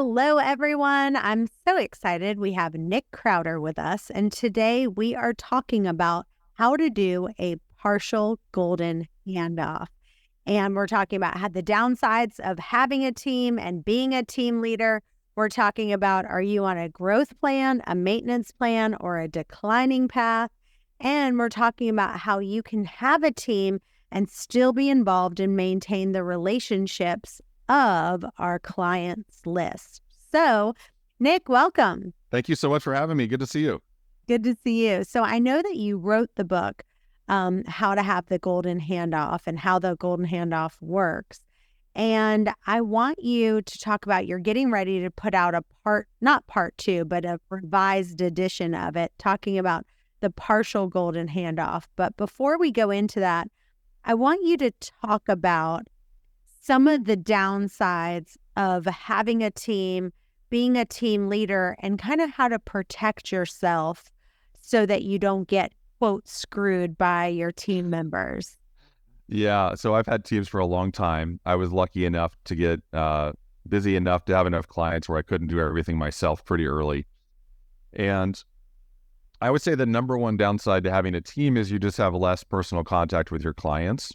Hello, everyone. I'm so excited. We have Nick Krautter with us, and today we are talking about how to do a partial golden handoff. And we're talking about how the downsides of having a team and being a team leader. We're talking about, are you on a growth plan, a maintenance plan, or a declining path? And we're talking about how you can have a team and still be involved and maintain the relationships of our clients list. So, Nick, welcome. Thank you so much for having me. Good to see you. Good to see you. So I know that you wrote the book, How to Have the Golden Handoff and how the Golden Handoff works. And I want you to talk about, you're getting ready to put out not part two, but a revised edition of it, talking about the Partial Golden Handoff. But before we go into that, I want you to talk about some of the downsides of having a team, being a team leader, and kind of how to protect yourself so that you don't get, quote, screwed by your team members. Yeah, so I've had teams for a long time. I was lucky enough to get busy enough to have enough clients where I couldn't do everything myself pretty early. And I would say the number one downside to having a team is you just have less personal contact with your clients.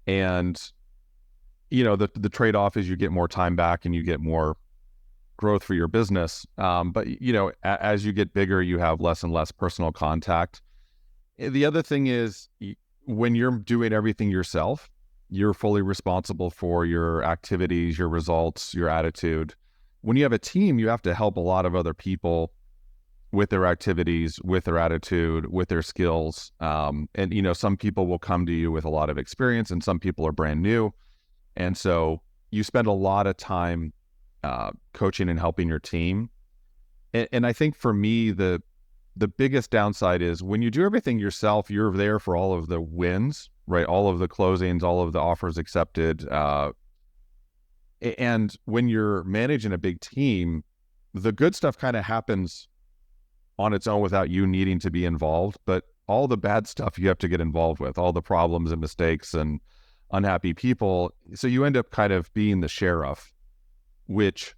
And the trade-off is you get more time back and you get more growth for your business. But as you get bigger, you have less and less personal contact. The other thing is when you're doing everything yourself, you're fully responsible for your activities, your results, your attitude. When you have a team, you have to help a lot of other people with their activities, with their attitude, with their skills. And some people will come to you with a lot of experience and some people are brand new. And so you spend a lot of time coaching and helping your team. And I think for me, the biggest downside is when you do everything yourself, you're there for all of the wins, right? All of the closings, all of the offers accepted. And when you're managing a big team, the good stuff kind of happens on its own without you needing to be involved. But all the bad stuff you have to get involved with, all the problems and mistakes and unhappy people. So you end up kind of being the sheriff, which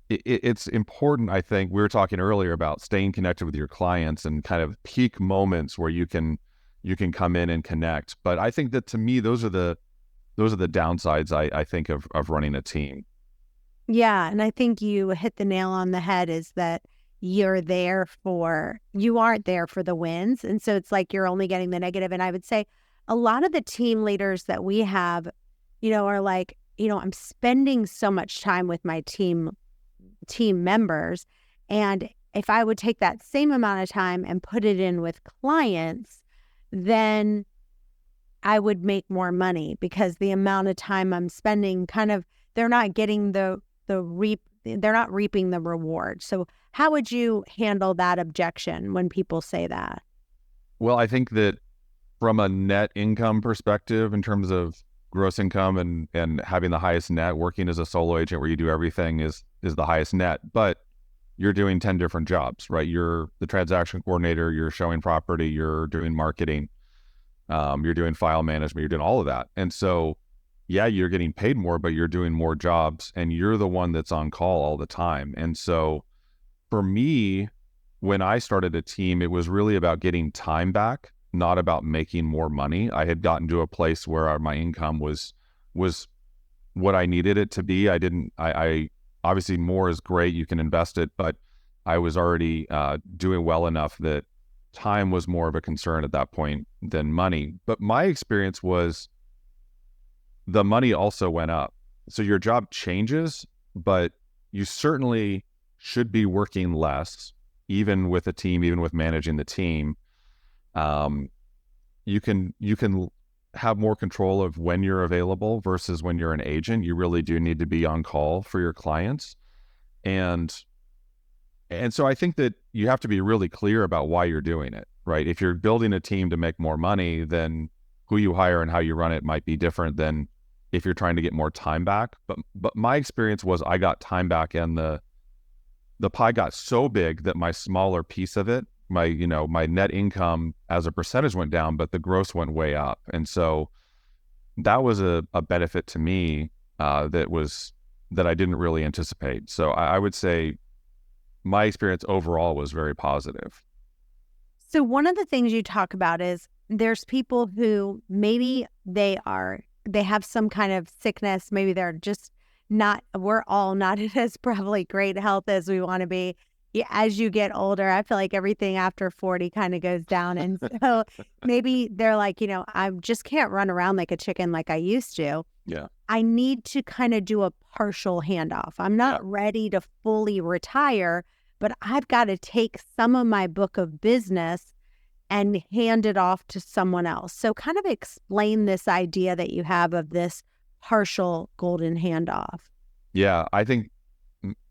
it's important. I think we were talking earlier about staying connected with your clients and kind of peak moments where you can come in and connect. But I think that to me, those are the downsides I think of running a team. Yeah. And I think you hit the nail on the head, is that you aren't there for the wins. And so it's like you're only getting the negative. And I would say a lot of the team leaders that we have, are like, I'm spending so much time with my team members. And if I would take that same amount of time and put it in with clients, then I would make more money, because the amount of time I'm spending, they're not getting they're not reaping the reward. So how would you handle that objection when people say that? Well, I think that from a net income perspective, in terms of gross income and having the highest net, working as a solo agent where you do everything is the highest net, but you're doing 10 different jobs, right? You're the transaction coordinator, you're showing property, you're doing marketing, you're doing file management, you're doing all of that. And so, yeah, you're getting paid more, but you're doing more jobs and you're the one that's on call all the time. And so for me, when I started a team, it was really about getting time back, not about making more money. I had gotten to a place where my income was what I needed it to be. I obviously more is great. You can invest it, but I was already doing well enough that time was more of a concern at that point than money. But my experience was the money also went up. So your job changes, but you certainly should be working less, even with a team, even with managing the team. You can have more control of when you're available versus when you're an agent. You really do need to be on call for your clients. And so I think that you have to be really clear about why you're doing it, right? If you're building a team to make more money, then who you hire and how you run it might be different than if you're trying to get more time back. But my experience was I got time back, and the pie got so big that my smaller piece of it, my net income as a percentage went down, but the gross went way up. And so that was a benefit to me that was that I didn't really anticipate. So I would say my experience overall was very positive. So one of the things you talk about is there's people who maybe they have some kind of sickness. Maybe they're just not, we're all not in as probably great health as we want to be. As you get older, I feel like everything after 40 kind of goes down. And so maybe they're like, I just can't run around like a chicken like I used to. Yeah. I need to kind of do a partial handoff. I'm not ready to fully retire, but I've got to take some of my book of business and hand it off to someone else. So kind of explain this idea that you have of this partial golden handoff. Yeah, I think,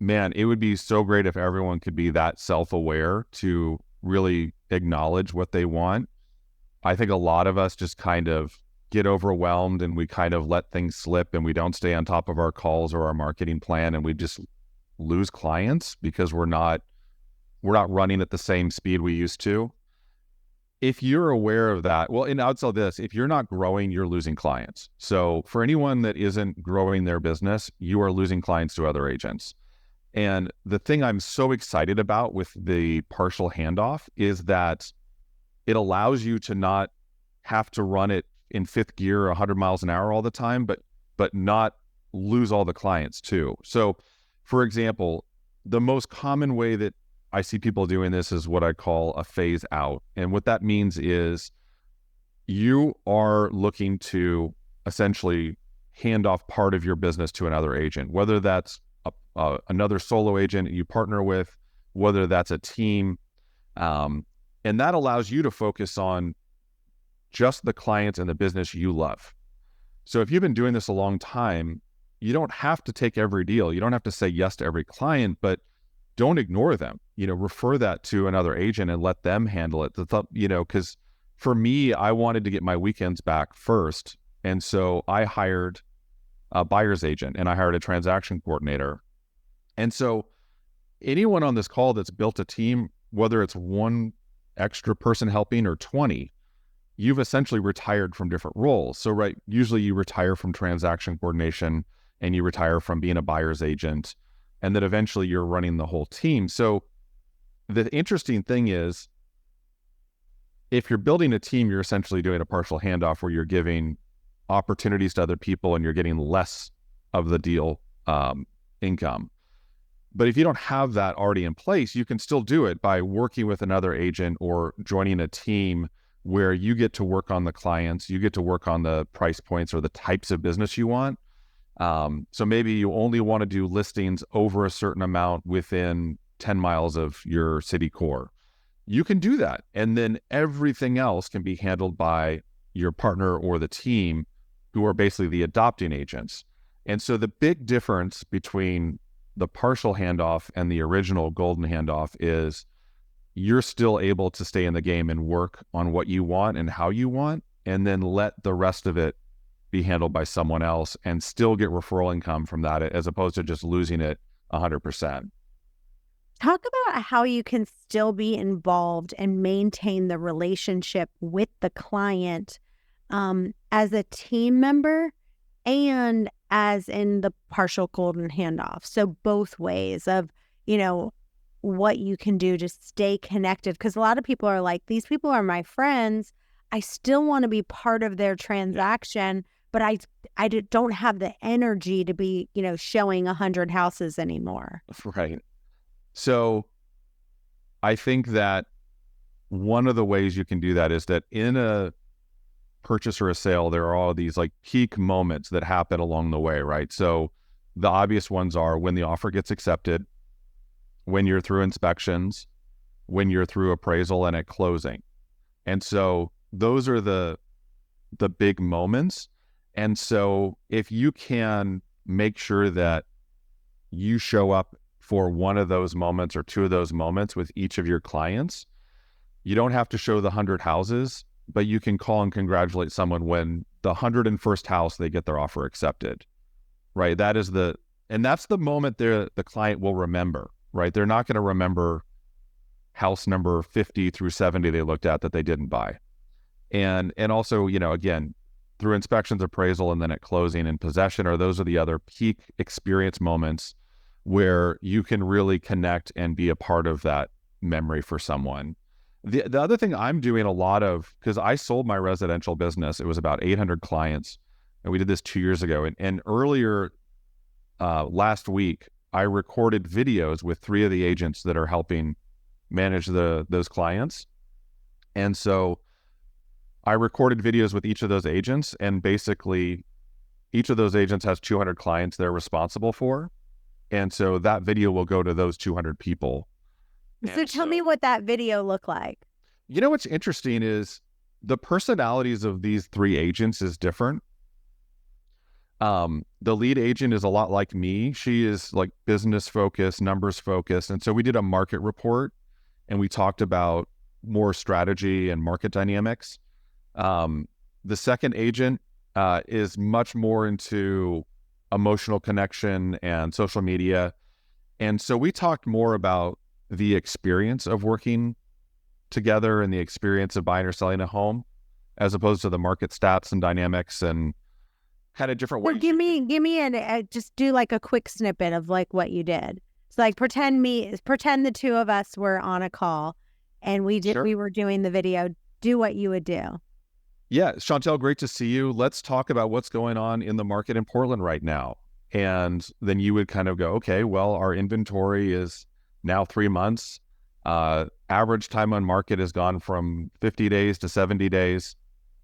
man, it would be so great if everyone could be that self-aware to really acknowledge what they want. I think a lot of us just kind of get overwhelmed and we kind of let things slip and we don't stay on top of our calls or our marketing plan, and we just lose clients because we're not running at the same speed we used to. If you're aware of that, well, and I'd say this, if you're not growing, you're losing clients. So for anyone that isn't growing their business, you are losing clients to other agents. And the thing I'm so excited about with the partial handoff is that it allows you to not have to run it in fifth gear, 100 miles an hour all the time, but not lose all the clients too. So for example, the most common way that I see people doing this is what I call a phase out. And what that means is you are looking to essentially hand off part of your business to another agent, whether that's another solo agent you partner with, whether that's a team. And that allows you to focus on just the clients and the business you love. So if you've been doing this a long time, you don't have to take every deal. You don't have to say yes to every client, but don't ignore them. Refer that to another agent and let them handle it. Because for me, I wanted to get my weekends back first. And so I hired a buyer's agent and I hired a transaction coordinator. And so anyone on this call that's built a team, whether it's one extra person helping or 20, you've essentially retired from different roles. So, right, usually you retire from transaction coordination and you retire from being a buyer's agent, and then eventually you're running the whole team. So the interesting thing is, if you're building a team, you're essentially doing a partial handoff where you're giving opportunities to other people and you're getting less of the deal income. But if you don't have that already in place, you can still do it by working with another agent or joining a team where you get to work on the clients, you get to work on the price points or the types of business you want. So maybe you only want to do listings over a certain amount within 10 miles of your city core. You can do that. And then everything else can be handled by your partner or the team, who are basically the adopting agents. And so the big difference between the partial handoff and the original golden handoff is you're still able to stay in the game and work on what you want and how you want, and then let the rest of it be handled by someone else and still get referral income from that, as opposed to just losing it 100%. Talk about how you can still be involved and maintain the relationship with the client as a team member and as in the partial golden handoff. So both ways of, what you can do to stay connected. Because a lot of people are like, these people are my friends. I still want to be part of their transaction, but I don't have the energy to be, showing 100 houses anymore. Right. So I think that one of the ways you can do that is that in a purchase or a sale, there are all these like peak moments that happen along the way, right? So the obvious ones are when the offer gets accepted, when you're through inspections, when you're through appraisal, and at closing. And so those are the big moments. And so if you can make sure that you show up for one of those moments or two of those moments with each of your clients, you don't have to show the 100 houses, but you can call and congratulate someone when the 101st house they get their offer accepted, right? That's the moment the client will remember, right? They're not going to remember house number 50 through 70 they looked at that they didn't buy. And also, again, through inspections, appraisal, and then at closing and possession, those are the other peak experience moments where you can really connect and be a part of that memory for someone. The other thing I'm doing a lot of, because I sold my residential business, it was about 800 clients, and we did this 2 years ago. And earlier last week, I recorded videos with 3 of the agents that are helping manage those clients. And so I recorded videos with each of those agents, and basically each of those agents has 200 clients they're responsible for. And so that video will go to those 200 people. So tell me what that video looked like. You know, what's interesting is the personalities of these 3 agents is different. The lead agent is a lot like me. She is like business focused, numbers focused. And so we did a market report and we talked about more strategy and market dynamics. The second agent is much more into emotional connection and social media. And so we talked more about the experience of working together and the experience of buying or selling a home, as opposed to the market stats and dynamics and kind of different ways. So give me just do like a quick snippet of like what you did. So like pretend the 2 of us were on a call and we were doing the video. Do what you would do. Yeah, Chantel, great to see you. Let's talk about what's going on in the market in Portland right now. And then you would kind of go, okay, well, our inventory is now 3 months. Average time on market has gone from 50 days to 70 days.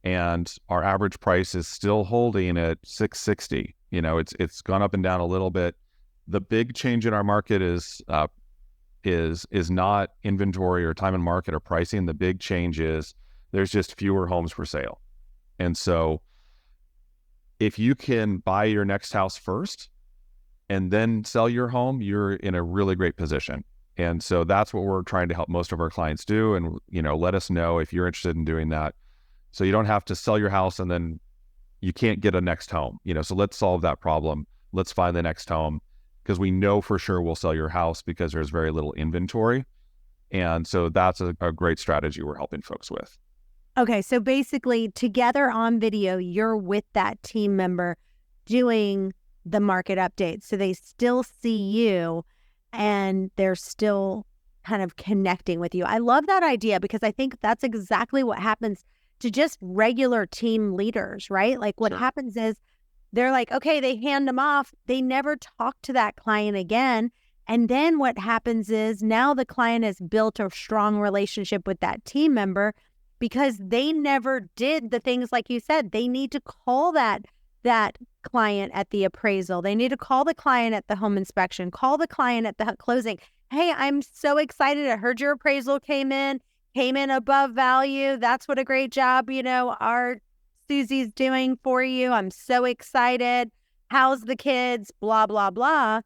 And our average price is still holding at $660. You know, it's gone up and down a little bit. The big change in our market is not inventory or time on market or pricing. The big change is there's just fewer homes for sale. And so if you can buy your next house first and then sell your home, you're in a really great position. And so that's what we're trying to help most of our clients do. And, you know, let us know if you're interested in doing that. So you don't have to sell your house and then you can't get a next home, you know, so let's solve that problem. Let's find the next home, because we know for sure we'll sell your house because there's very little inventory. And so that's a great strategy we're helping folks with. Okay, so basically together on video, you're with that team member doing the market updates. So they still see you and they're still kind of connecting with you. I love that idea because I think that's exactly what happens to just regular team leaders, right? Like what happens is they're like, okay, they hand them off. They never talk to that client again. And then what happens is now the client has built a strong relationship with that team member because they never did the things like you said. They need to call that client at the appraisal. They need to call the client at the home inspection, call the client at the closing. Hey, I'm so excited. I heard your appraisal came in above value. That's what a great job, you know, our Susie's doing for you. I'm so excited. How's the kids? Blah, blah, blah.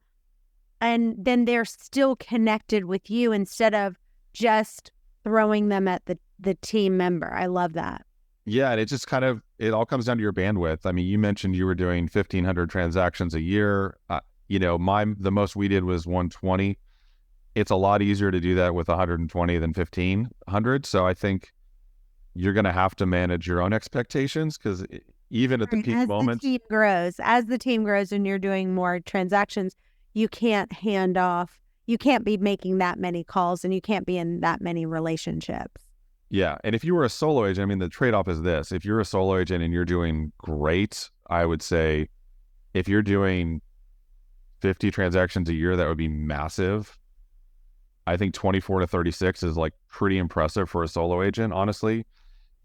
And then they're still connected with you instead of just throwing them at the team member. I love that. Yeah, and it just kind of, it all comes down to your bandwidth. I mean, you mentioned you were doing 1,500 transactions a year. You know, the most we did was 120. It's a lot easier to do that with 120 than 1,500. So I think you're going to have to manage your own expectations, because even at the peak moments, as the team grows and you're doing more transactions, you can't hand off. You can't be making that many calls and you can't be in that many relationships. Yeah. And if you were a solo agent, I mean, the trade-off is this. If you're a solo agent and you're doing great, I would say if you're doing 50 transactions a year, that would be massive. I think 24 to 36 is like pretty impressive for a solo agent, honestly.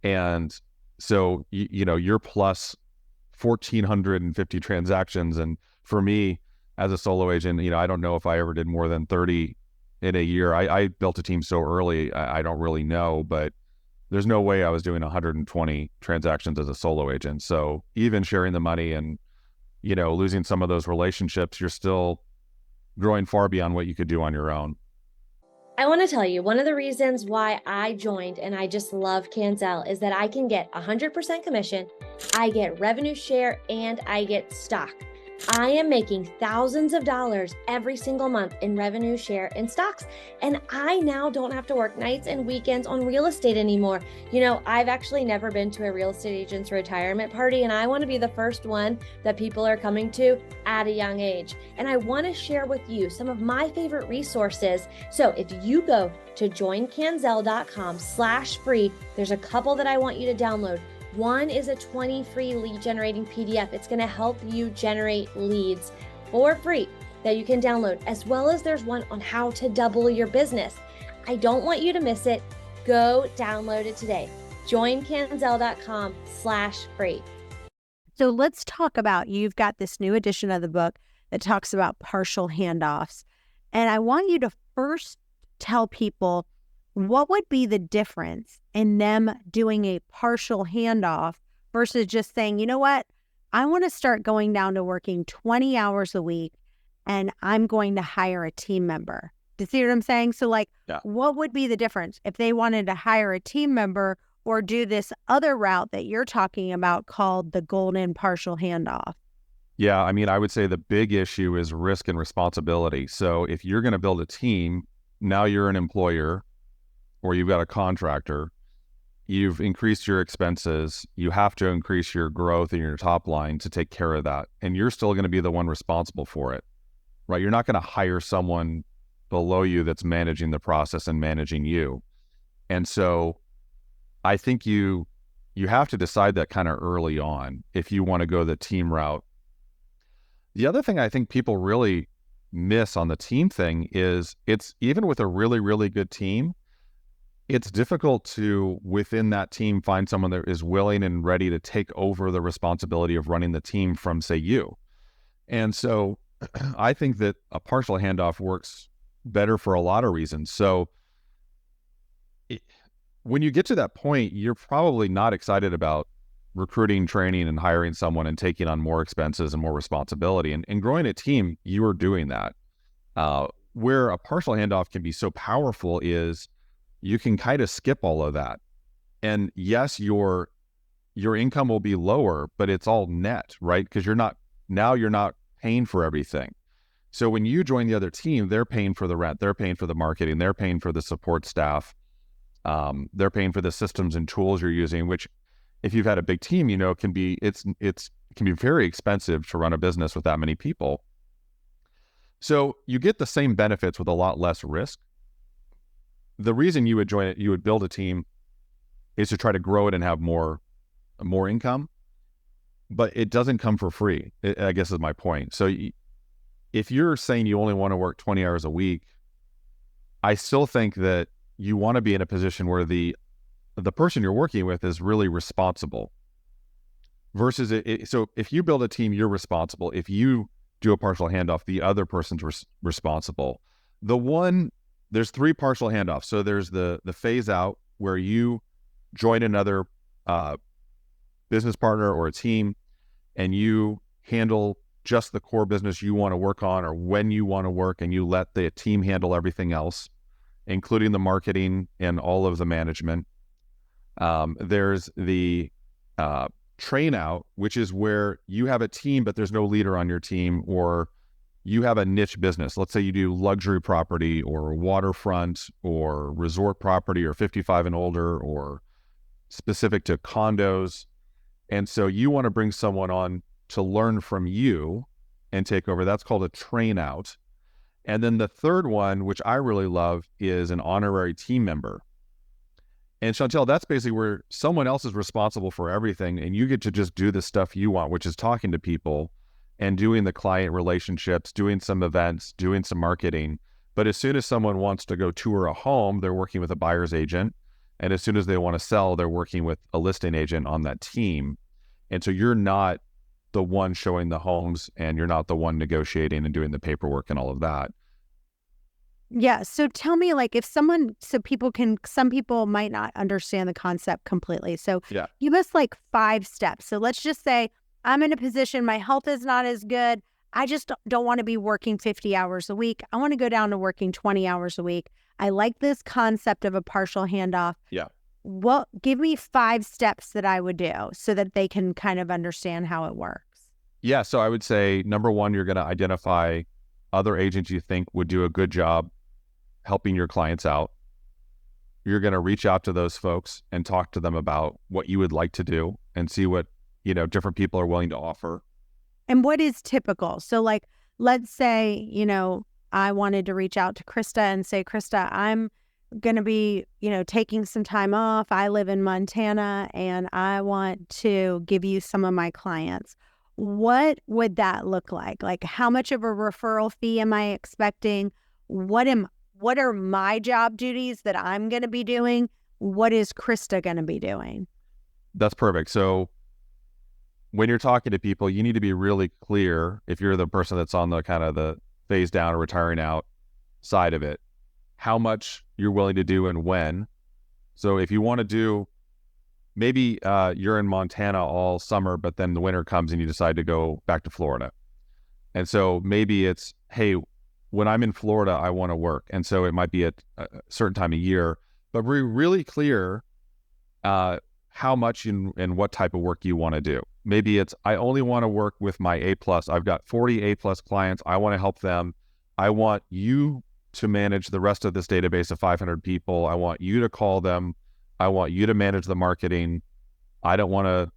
And so, you know, you're plus 1,450 transactions. And for me, as a solo agent, you know, I don't know if I ever did more than 30 in a year. I built a team so early, I don't really know, but there's no way I was doing 120 transactions as a solo agent. So even sharing the money and, you know, losing some of those relationships, you're still growing far beyond what you could do on your own. I want to tell you, one of the reasons why I joined and I just love Canzel is that I can get 100% commission, I get revenue share, and I get stock. I am making thousands of dollars every single month in revenue share in stocks. And I now don't have to work nights and weekends on real estate anymore. You know, I've actually never been to a real estate agent's retirement party, and I want to be the first one that people are coming to at a young age. And I want to share with you some of my favorite resources. So if you go to joincanzel.com/free, there's a couple that I want you to download. One is a 20 free lead generating PDF. It's going to help you generate leads for free that you can download, as well as there's one on how to double your business. I don't want you to miss it. Go download it today. joincanzel.com/free. So let's talk about, you've got this new edition of the book that talks about partial handoffs. And I want you to first tell people what would be the difference in them doing a partial handoff versus just saying, you know what, I want to start going down to working 20 hours a week and I'm going to hire a team member. Do you see what I'm saying? So What would be the difference if they wanted to hire a team member or do this other route that you're talking about called the golden partial handoff? Yeah, I mean, I would say the big issue is risk and responsibility. So if you're going to build a team, now you're an employer or you've got a contractor, you've increased your expenses, you have to increase your growth in your top line to take care of that. And you're still going to be the one responsible for it, right? You're not going to hire someone below you that's managing the process and managing you. And so I think you have to decide that kind of early on if you want to go the team route. The other thing I think people really miss on the team thing is it's even with a really, really good team, it's difficult to, within that team, find someone that is willing and ready to take over the responsibility of running the team from, say, you. And so I think that a partial handoff works better for a lot of reasons. So when you get to that point, you're probably not excited about recruiting, training, and hiring someone and taking on more expenses and more responsibility. And growing a team, you are doing that. Where a partial handoff can be so powerful is you can kind of skip all of that. And yes, your income will be lower, but it's all net, right? Because you're not paying for everything. So when you join the other team, they're paying for the rent, they're paying for the marketing, they're paying for the support staff, they're paying for the systems and tools you're using, which if you've had a big team, you know, it can be very expensive to run a business with that many people. So you get the same benefits with a lot less risk. The reason you would join it, you would build a team, is to try to grow it and have more income, but it doesn't come for free, I guess is my point. So if you're saying you only want to work 20 hours a week, I still think that you want to be in a position where the person you're working with is really responsible versus so if you build a team, you're responsible. If you do a partial handoff, the other person's responsible. There's 3 partial handoffs. So there's the phase out where you join another business partner or a team and you handle just the core business you want to work on or when you want to work, and you let the team handle everything else, including the marketing and all of the management. There's the train out, which is where you have a team, but there's no leader on your team, or you have a niche business. Let's say you do luxury property or waterfront or resort property or 55 and older or specific to condos. And so you want to bring someone on to learn from you and take over. That's called a train out. And then the third one, which I really love, is an honorary team member. And Chantel, that's basically where someone else is responsible for everything and you get to just do the stuff you want, which is talking to people and doing the client relationships, doing some events, doing some marketing. But as soon as someone wants to go tour a home, they're working with a buyer's agent. And as soon as they want to sell, they're working with a listing agent on that team. And so you're not the one showing the homes and you're not the one negotiating and doing the paperwork and all of that. Yeah. So tell me, some people might not understand the concept completely. So give us 5 steps. So let's just say I'm in a position, my health is not as good. I just don't want to be working 50 hours a week. I want to go down to working 20 hours a week. I like this concept of a partial handoff. Yeah. Give me 5 steps that I would do so that they can kind of understand how it works. Yeah. So I would say, number one, you're going to identify other agents you think would do a good job helping your clients out. You're going to reach out to those folks and talk to them about what you would like to do and see what, different people are willing to offer. And what is typical? So like, let's say, I wanted to reach out to Krista and say, Krista, I'm going to be, taking some time off. I live in Montana and I want to give you some of my clients. What would that look like? Like, how much of a referral fee am I expecting? What are my job duties that I'm going to be doing? What is Krista going to be doing? That's perfect. So when you're talking to people, you need to be really clear, if you're the person that's on the kind of the phase down or retiring out side of it, how much you're willing to do and when. So if you want to do, maybe you're in Montana all summer, but then the winter comes and you decide to go back to Florida. And so maybe it's, hey, when I'm in Florida, I want to work. And so it might be at a certain time of year, but be really clear how much and what type of work you want to do. Maybe it's, I only want to work with my A+. I've got 40 A+ clients. I want to help them. I want you to manage the rest of this database of 500 people. I want you to call them. I want you to manage the marketing. I don't want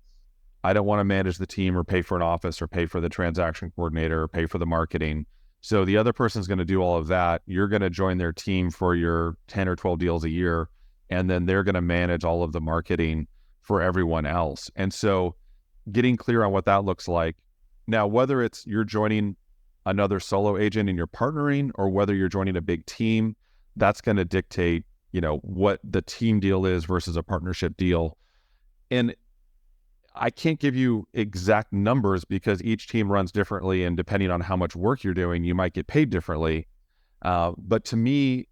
to manage the team or pay for an office or pay for the transaction coordinator or pay for the marketing. So the other person's going to do all of that. You're going to join their team for your 10 or 12 deals a year, and then they're going to manage all of the marketing for everyone else. And so getting clear on what that looks like. Now, whether it's you're joining another solo agent and you're partnering, or whether you're joining a big team, that's going to dictate, what the team deal is versus a partnership deal. And I can't give you exact numbers because each team runs differently, and depending on how much work you're doing, you might get paid differently. But to me,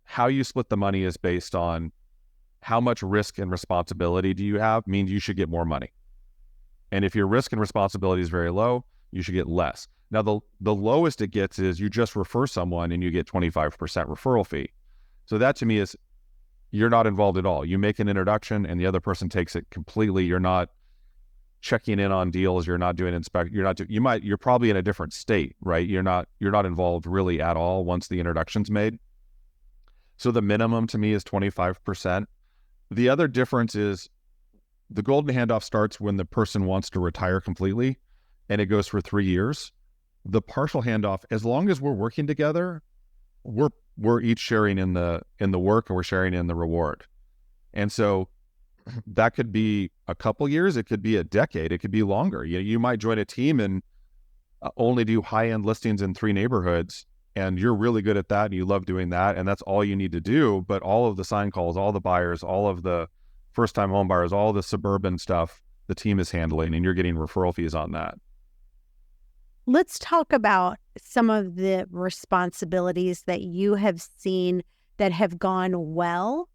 how you split the money is based on how much risk and responsibility do you have, means you should get more money. And if your risk and responsibility is very low, you should get less. Now, the lowest it gets is you just refer someone and you get 25% referral fee. So that to me is, you're not involved at all. You make an introduction and the other person takes it completely. You're not checking in on deals. You're not doing you're probably in a different state, right? You're not involved really at all once the introduction's made. So the minimum to me is 25%. The other difference is the golden handoff starts when the person wants to retire completely, and it goes for 3 years. The partial handoff, as long as we're working together, we're each sharing in the work, and we're sharing in the reward. And so that could be a couple years, it could be a decade, it could be longer. You might join a team and only do high-end listings in 3 neighborhoods, and you're really good at that and you love doing that, and that's all you need to do. But all of the sign calls, all the buyers, all of the first-time home buyers, all the suburban stuff, the team is handling, and you're getting referral fees on that. Let's talk about some of the responsibilities that you have seen that have gone well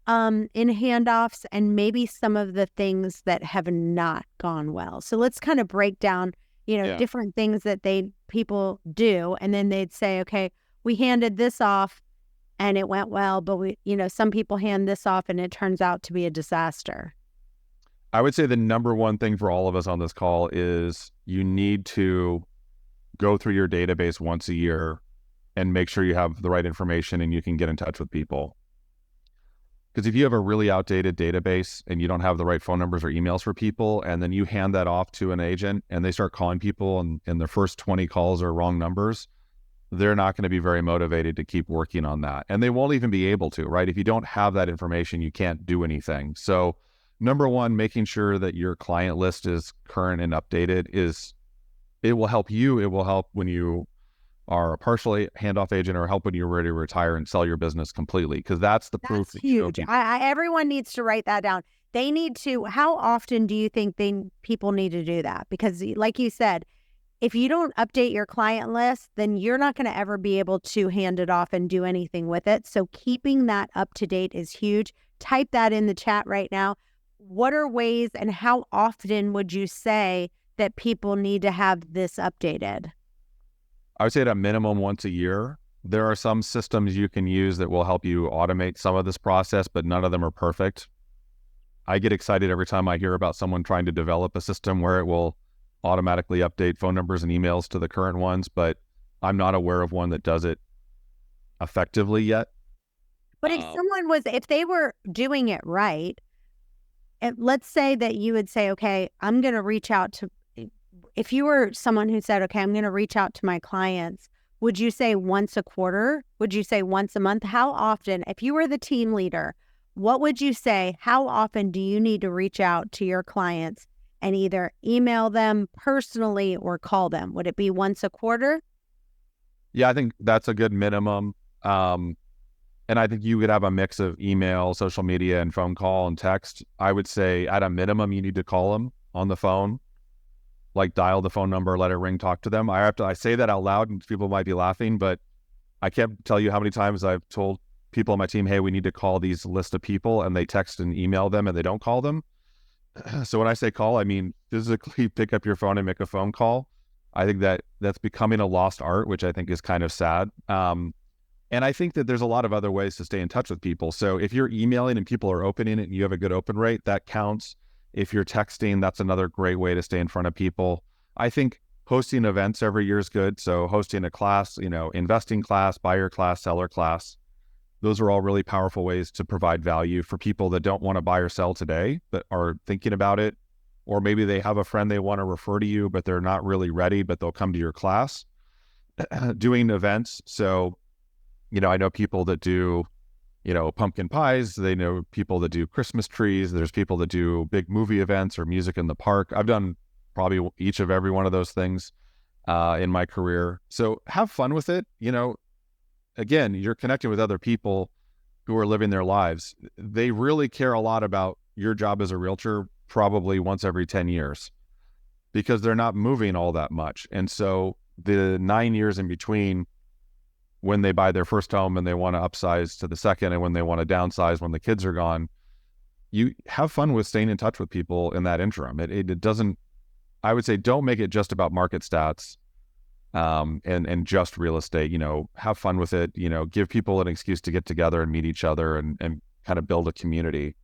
in handoffs, and maybe some of the things that have not gone well. So let's kind of break down, different things that people do, and then they'd say, okay, we handed this off and it went well, but some people hand this off and it turns out to be a disaster. I would say the number one thing for all of us on this call is you need to go through your database once a year and make sure you have the right information and you can get in touch with people. Because if you have a really outdated database and you don't have the right phone numbers or emails for people, and then you hand that off to an agent and they start calling people and their first 20 calls are wrong numbers, they're not going to be very motivated to keep working on that. And they won't even be able to, right? If you don't have that information, you can't do anything. So number one, making sure that your client list is current and updated it will help you. It will help when you are a partial handoff agent, or help when you're ready to retire and sell your business completely, because that's the proof. That's huge. Everyone needs to write that down. They need to. How often do you think people need to do that? Because like you said, if you don't update your client list, then you're not going to ever be able to hand it off and do anything with it. So keeping that up to date is huge. Type that in the chat right now. What are ways, and how often would you say that people need to have this updated? I would say at a minimum once a year. There are some systems you can use that will help you automate some of this process, but none of them are perfect. I get excited every time I hear about someone trying to develop a system where it will automatically update phone numbers and emails to the current ones, but I'm not aware of one that does it effectively yet. But if they were doing it right, and let's say that you would say, okay, I'm going to reach out to, if you were someone who said, okay, I'm going to reach out to my clients, would you say once a quarter? Would you say once a month? How often, if you were the team leader, what would you say? How often do you need to reach out to your clients and either email them personally or call them? Would it be once a quarter? Yeah, I think that's a good minimum. And I think you could have a mix of email, social media, and phone call and text. I would say at a minimum, you need to call them on the phone, like dial the phone number, let it ring, talk to them. I say that out loud and people might be laughing, but I can't tell you how many times I've told people on my team, hey, we need to call these list of people, and they text and email them and they don't call them. So when I say call, I mean physically pick up your phone and make a phone call. I think that's becoming a lost art, which I think is kind of sad. And I think that there's a lot of other ways to stay in touch with people. So if you're emailing and people are opening it and you have a good open rate, that counts. If you're texting, that's another great way to stay in front of people. I think hosting events every year is good. So hosting a class, investing class, buyer class, seller class, those are all really powerful ways to provide value for people that don't want to buy or sell today, but are thinking about it. Or maybe they have a friend they want to refer to you, but they're not really ready, but they'll come to your class. Doing events. So, I know people that do, pumpkin pies. They know people that do Christmas trees. There's people that do big movie events or music in the park. I've done probably each of every one of those things in my career. So have fun with it. Again, you're connecting with other people who are living their lives. They really care a lot about your job as a realtor probably once every 10 years because they're not moving all that much. And so the 9 years in between, when they buy their first home and they want to upsize to the second, and when they want to downsize when the kids are gone, you have fun with staying in touch with people in that interim. It doesn't, I would say, don't make it just about market stats and just real estate. Have fun with it. Give people an excuse to get together and meet each other and kind of build a community.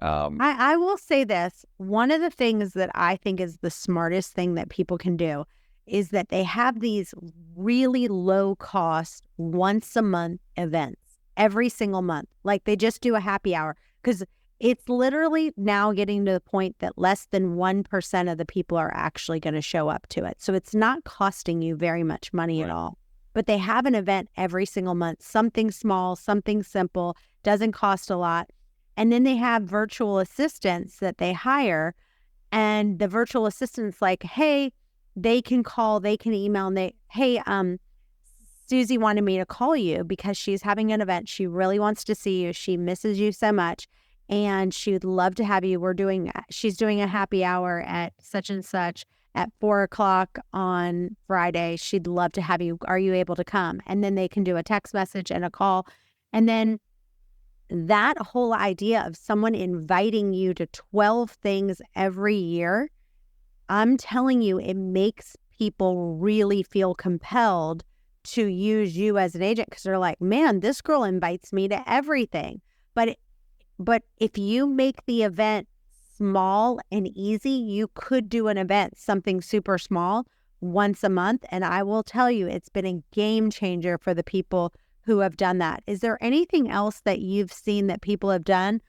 I will say this. One of the things that I think is the smartest thing that people can do is that they have these really low cost once a month events every single month. Like they just do a happy hour, because it's literally now getting to the point that less than 1% of the people are actually going to show up to it. So it's not costing you very much money at all. But they have an event every single month, something small, something simple, doesn't cost a lot. And then they have virtual assistants that they hire, and the virtual assistants like, hey, they can call, they can email, and hey, Susie wanted me to call you because she's having an event. She really wants to see you. She misses you so much, and she would love to have you. She's doing a happy hour at such and such at 4:00 on Friday. She'd love to have you. Are you able to come? And then they can do a text message and a call. And then that whole idea of someone inviting you to 12 things every year, I'm telling you, it makes people really feel compelled to use you as an agent, because they're like, man, this girl invites me to everything. But if you make the event small and easy, you could do an event, something super small, once a month. And I will tell you, it's been a game changer for the people who have done that. Is there anything else that you've seen that people have done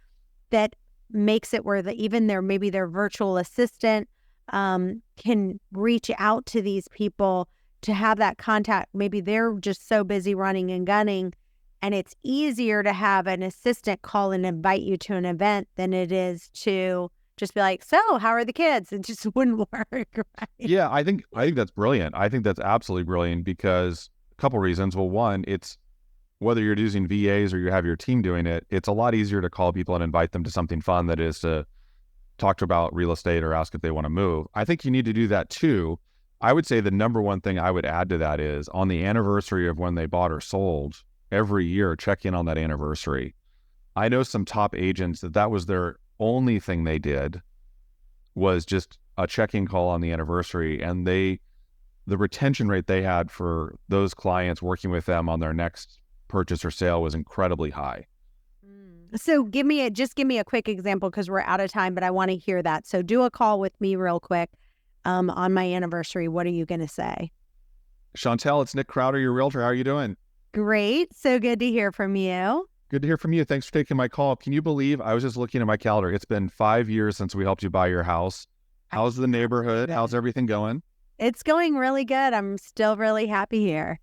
that makes it where maybe their virtual assistant can reach out to these people to have that contact? Maybe they're just so busy running and gunning, and it's easier to have an assistant call and invite you to an event than it is to just be like, so how are the kids? It just wouldn't work, right? Yeah, I think that's brilliant. I think that's absolutely brilliant because a couple reasons. Well, one, it's whether you're using VAs or you have your team doing it, it's a lot easier to call people and invite them to something fun than it is to talk about real estate or ask if they want to move. I think you need to do that too. I would say the number one thing I would add to that is on the anniversary of when they bought or sold, every year, check in on that anniversary. I know some top agents that was their only thing they did was just a check-in call on the anniversary. And the retention rate they had for those clients working with them on their next purchase or sale was incredibly high. So give me a quick example, because we're out of time, but I want to hear that. So do a call with me real quick. on my anniversary, what are you going to say? Chantel, it's Nick Krautter, your realtor. How are you doing? Great. So good to hear from you. Good to hear from you. Thanks for taking my call. Can you believe I was just looking at my calendar? It's been 5 years since we helped you buy your house. How's the neighborhood? How's everything going? It's going really good. I'm still really happy here.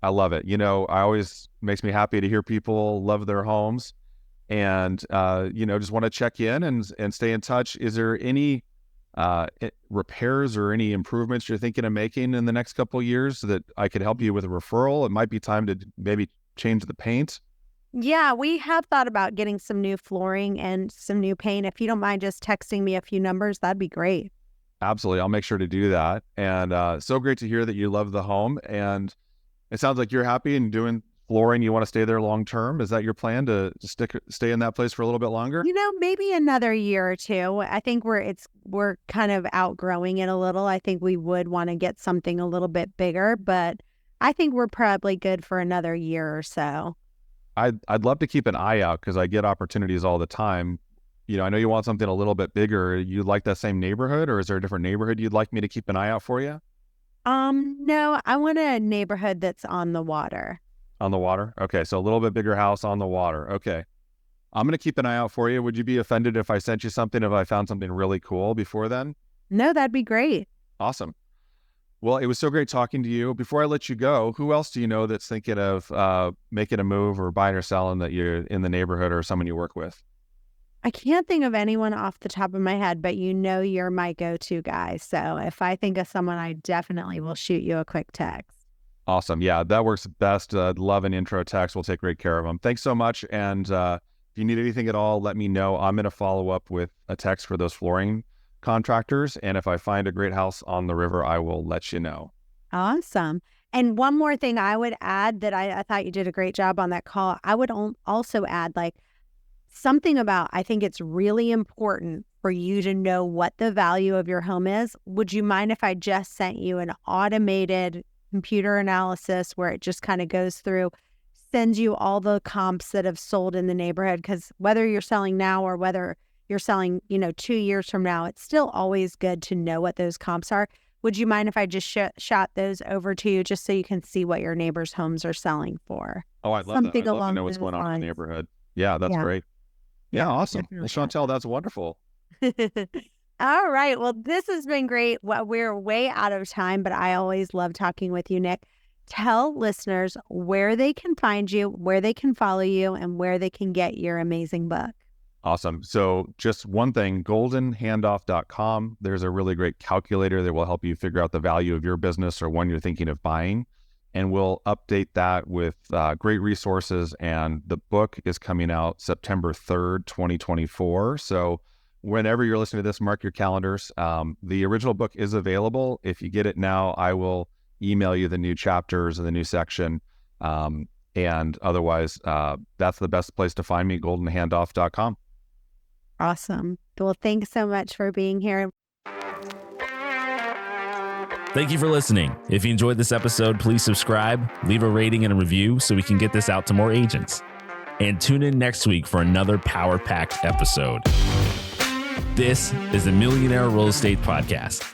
I love it. I always makes me happy to hear people love their homes and, just want to check in and stay in touch. Is there any repairs or any improvements you're thinking of making in the next couple of years that I could help you with a referral? It might be time to maybe change the paint. Yeah, we have thought about getting some new flooring and some new paint. If you don't mind just texting me a few numbers, that'd be great. Absolutely. I'll make sure to do that. And so great to hear that you love the home. And it sounds like you're happy and doing flooring. You want to stay there long term. Is that your plan to stay in that place for a little bit longer? Maybe another year or two. I think we're kind of outgrowing it a little. I think we would want to get something a little bit bigger, but I think we're probably good for another year or so. I'd love to keep an eye out because I get opportunities all the time. I know you want something a little bit bigger. You like that same neighborhood, or is there a different neighborhood you'd like me to keep an eye out for you? No, I want a neighborhood that's on the water. On the water? Okay, so a little bit bigger house on the water. Okay. I'm going to keep an eye out for you. Would you be offended if I sent you something if I found something really cool before then? No, that'd be great. Awesome. Well, it was so great talking to you. Before I let you go, who else do you know that's thinking of making a move or buying or selling that you're in the neighborhood or someone you work with? I can't think of anyone off the top of my head, but you're my go-to guy. So if I think of someone, I definitely will shoot you a quick text. Awesome. Yeah, that works best. Love an intro text. We'll take great care of them. Thanks so much. And if you need anything at all, let me know. I'm going to follow up with a text for those flooring contractors. And if I find a great house on the river, I will let you know. Awesome. And one more thing I would add that I thought you did a great job on that call. I would also add something about, I think it's really important for you to know what the value of your home is. Would you mind if I just sent you an automated computer analysis where it just kind of goes through, sends you all the comps that have sold in the neighborhood? Because whether you're selling now or whether you're selling, 2 years from now, it's still always good to know what those comps are. Would you mind if I just shot those over to you just so you can see what your neighbors' homes are selling for? Oh, I'd love that. I'd love to know what's going on in the neighborhood. Yeah, that's great. Yeah, awesome. Well, Chantel, that's wonderful. All right. Well, this has been great. Well, we're way out of time, but I always love talking with you, Nick. Tell listeners where they can find you, where they can follow you, and where they can get your amazing book. Awesome. So just one thing, goldenhandoff.com. There's a really great calculator that will help you figure out the value of your business or one you're thinking of buying. And we'll update that with great resources. And the book is coming out September 3rd, 2024. So whenever you're listening to this, mark your calendars. The original book is available. If you get it now, I will email you the new chapters and the new section. And otherwise, that's the best place to find me, goldenhandoff.com. Awesome. Well, thanks so much for being here. Thank you for listening. If you enjoyed this episode, please subscribe, leave a rating and a review so we can get this out to more agents. And tune in next week for another power-packed episode. This is the Millionaire Real Estate Podcast.